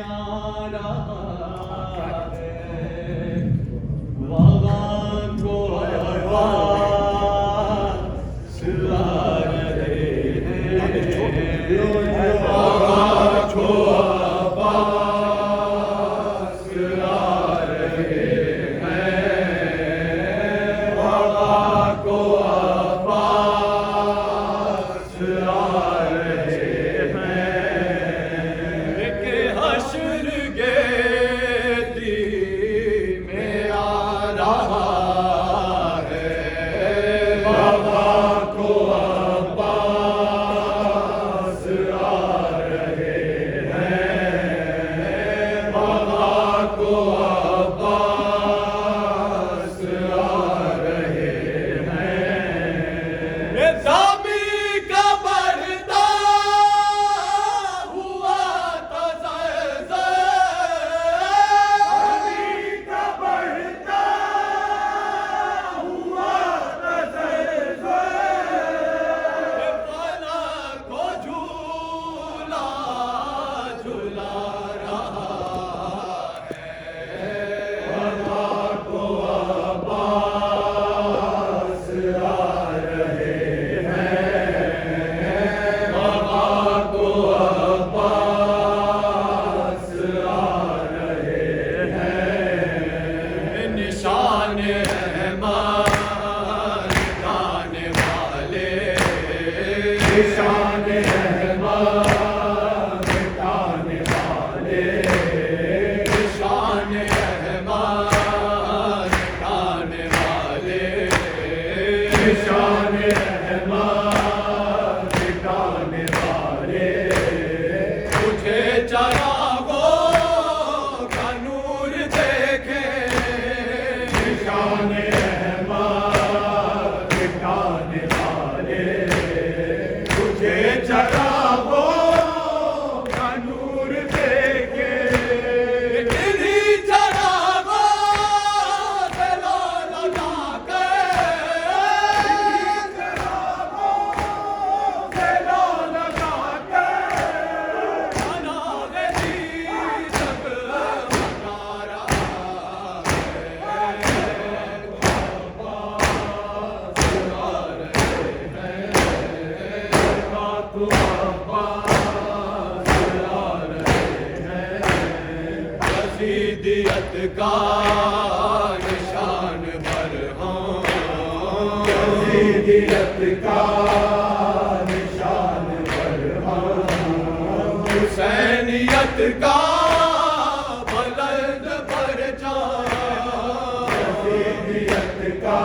आ रहा है, बाबा को आवाज़ आ रहे हैं, बाबा को आवाज़ आ रहे हैं, बाबा को आवाज़ आ रहे हैं कि हश्र गेदी में आ रहा है, बाबा को आवाज़ आ रहे हैं, बाबा को आवाज़ आ रहे हैं। निज़ामी का बढ़ता हुआ तज़ल्ज़ुल, का बढ़ता हुआ तज़ल्ज़ुल, फलक को झूला झूला रहा है, बाबा को आवाज़ आ रहे हैं, बाबा को आवाज़ आ रहे हैं। निशान रहमान गाने वाले, निशान रहमान गाने वाले, निशान रहमान गाने वाले, निशान रहमान गाने वाले, तुझे चरागों का नूर देखे, निशान रहमान गाने वाले, तुझे चरागों का नूर देखे, इन्हीं चरागों से लो लगा के, लो लगा के, अनारे दीपक बना रहा है, बाबा आवाज़ आ रहे हैं, यज़ीदियत का निशान बरहां, यज़ीदियत का निशान बरहां, हुसैनियत का बुलंद परचम, यज़ीदियत का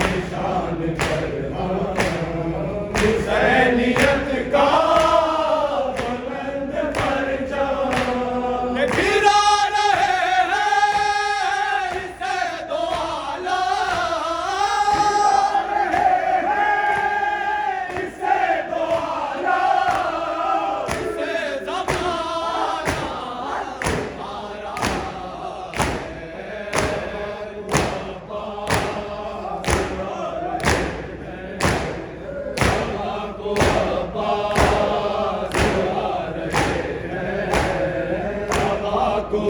निशान बरहां, हुसैनियत का बुलंद परचम, गिरा रहे हैं इसे दो आलम, इसे दो आलम, इसे ज़माना आ रहा है, बाबा को आवाज़ आ रहे हैं, बाबा को